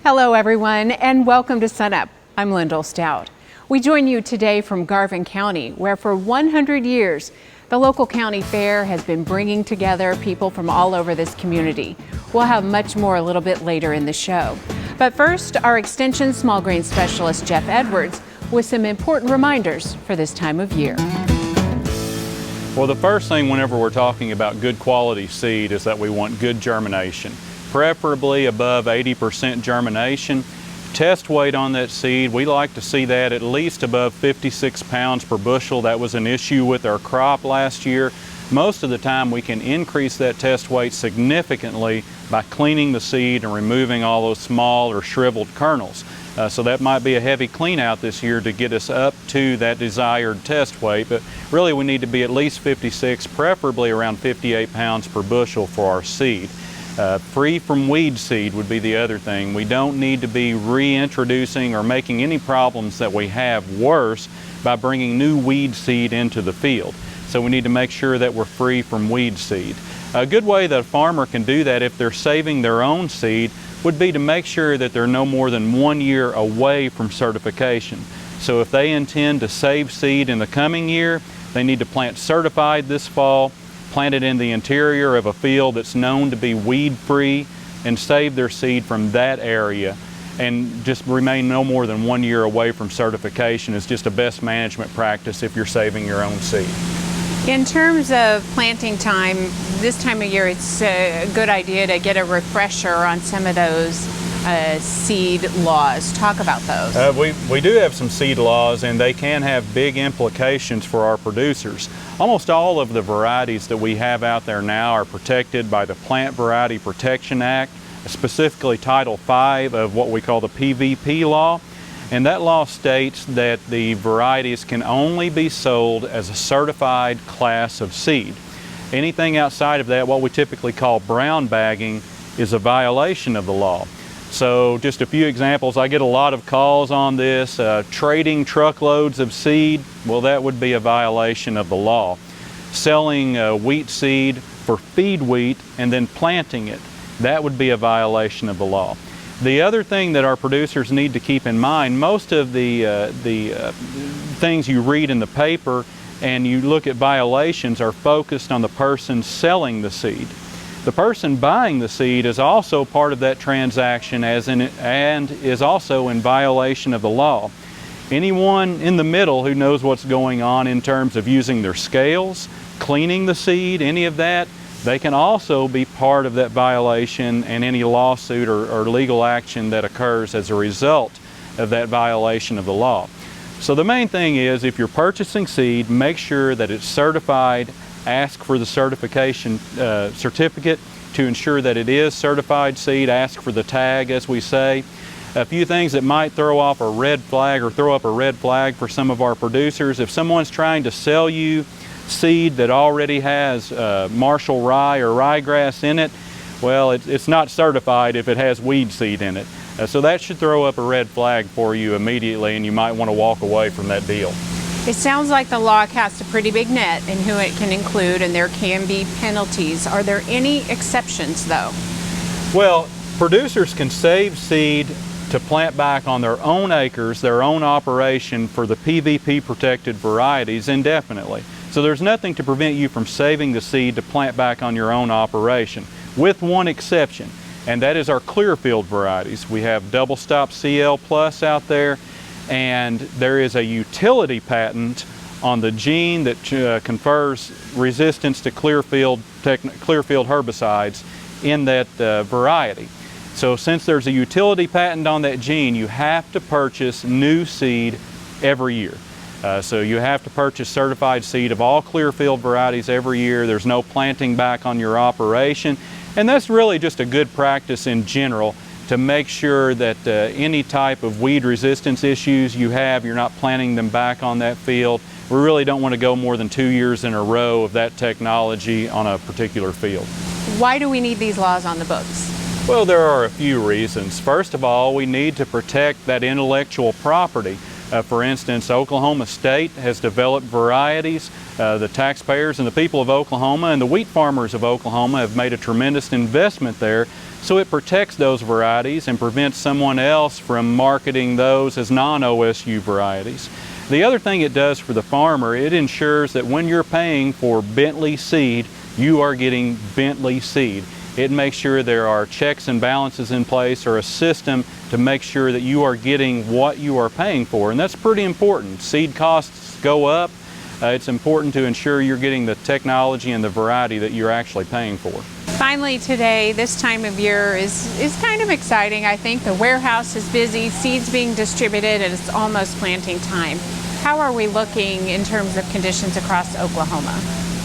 Hello everyone and welcome to Sunup. I'm Lyndall Stout. We join you today from Garvin County, where for 100 years the local county fair has been bringing together people from all over this community. We'll have much more a little bit later in the show. But first, our Extension Small Grain Specialist Jeff Edwards with some important reminders for this time of year. Well, the first thing whenever we're talking about good quality seed is that we want good germination, preferably above 80% germination. Test weight on that seed, we like to see that at least above 56 pounds per bushel. That was an issue with our crop last year. Most of the time we can increase that test weight significantly by cleaning the seed and removing all those small or shriveled kernels. So that might be a heavy clean out this year to get us up to that desired test weight, but really we need to be at least 56, preferably around 58 pounds per bushel for our seed. Free from weed seed would be the other thing. We don't need to be reintroducing or making any problems that we have worse by bringing new weed seed into the field. So we need to make sure that we're free from weed seed. A good way that a farmer can do that if they're saving their own seed would be to make sure that they're no more than 1 year away from certification. So if they intend to save seed in the coming year, they need to plant certified this fall, plant it in the interior of a field that's known to be weed-free, and save their seed from that area, and just remain no more than 1 year away from certification is just a best management practice if you're saving your own seed. In terms of planting time, this time of year it's a good idea to get a refresher on some of those seed laws. Talk about those. We do have some seed laws, and they can have big implications for our producers. Almost all of the varieties that we have out there now are protected by the Plant Variety Protection Act, specifically Title V of what we call the PVP law. And that law states that the varieties can only be sold as a certified class of seed. Anything outside of that, what we typically call brown bagging, is a violation of the law. So just a few examples. I get a lot of calls on this. Trading truckloads of seed, well, that would be a violation of the law. Selling wheat seed for feed wheat and then planting it, that would be a violation of the law. The other thing that our producers need to keep in mind, most of the things you read in the paper and you look at violations are focused on the person selling the seed. The person buying the seed is also part of that transaction and is also in violation of the law. Anyone in the middle who knows what's going on in terms of using their scales, cleaning the seed, any of that, they can also be part of that violation and any lawsuit or legal action that occurs as a result of that violation of the law. So the main thing is, if you're purchasing seed, make sure that it's certified. Ask for the certification certificate to ensure that it is certified seed. Ask for the tag, as we say. A few things that might throw off a red flag or throw up a red flag for some of our producers. If someone's trying to sell you seed that already has Marshall rye or ryegrass in it, well, it's not certified if it has weed seed in it. So that should throw up a red flag for you immediately, and you might want to walk away from that deal. It sounds like the law casts a pretty big net in who it can include, and there can be penalties. Are there any exceptions, though? Well, producers can save seed to plant back on their own acres, their own operation for the PVP protected varieties indefinitely. So there's nothing to prevent you from saving the seed to plant back on your own operation, with one exception, and that is our Clearfield varieties. We have Double Stop CL Plus out there, and there is a utility patent on the gene that confers resistance to Clearfield herbicides in that variety. So since there's a utility patent on that gene, you have to purchase new seed every year. So you have to purchase certified seed of all Clearfield varieties every year. There's no planting back on your operation. And that's really just a good practice in general to make sure that any type of weed resistance issues you have, you're not planting them back on that field. We really don't want to go more than 2 years in a row of that technology on a particular field. Why do we need these laws on the books? Well, there are a few reasons. First of all, we need to protect that intellectual property. For instance, Oklahoma State has developed varieties. The taxpayers and the people of Oklahoma and the wheat farmers of Oklahoma have made a tremendous investment there, so it protects those varieties and prevents someone else from marketing those as non-OSU varieties. The other thing it does for the farmer, it ensures that when you're paying for Bentley seed, you are getting Bentley seed. It makes sure there are checks and balances in place, or a system to make sure that you are getting what you are paying for, and that's pretty important. Seed costs go up. It's important to ensure you're getting the technology and the variety that you're actually paying for. Finally today, this time of year is kind of exciting, I think. The warehouse is busy, seeds being distributed, and it's almost planting time. How are we looking in terms of conditions across Oklahoma?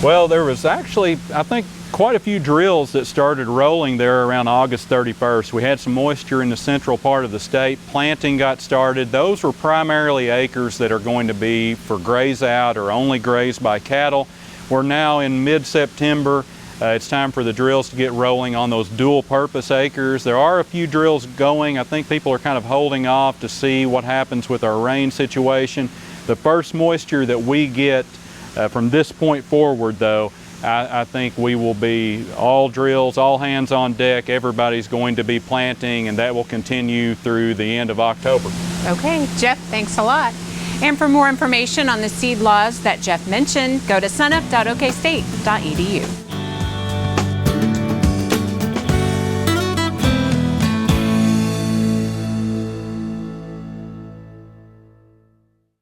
Well, there was actually, I think, quite a few drills that started rolling there around August 31st. We had some moisture in the central part of the state. Planting got started. Those were primarily acres that are going to be for graze out or only grazed by cattle. We're now in mid-September. It's time for the drills to get rolling on those dual purpose acres. There are a few drills going. I think people are kind of holding off to see what happens with our rain situation. The first moisture that we get from this point forward, though, I think we will be all drills, all hands on deck. Everybody's going to be planting, and that will continue through the end of October. Okay, Jeff, thanks a lot. And for more information on the seed laws that Jeff mentioned, go to sunup.okstate.edu.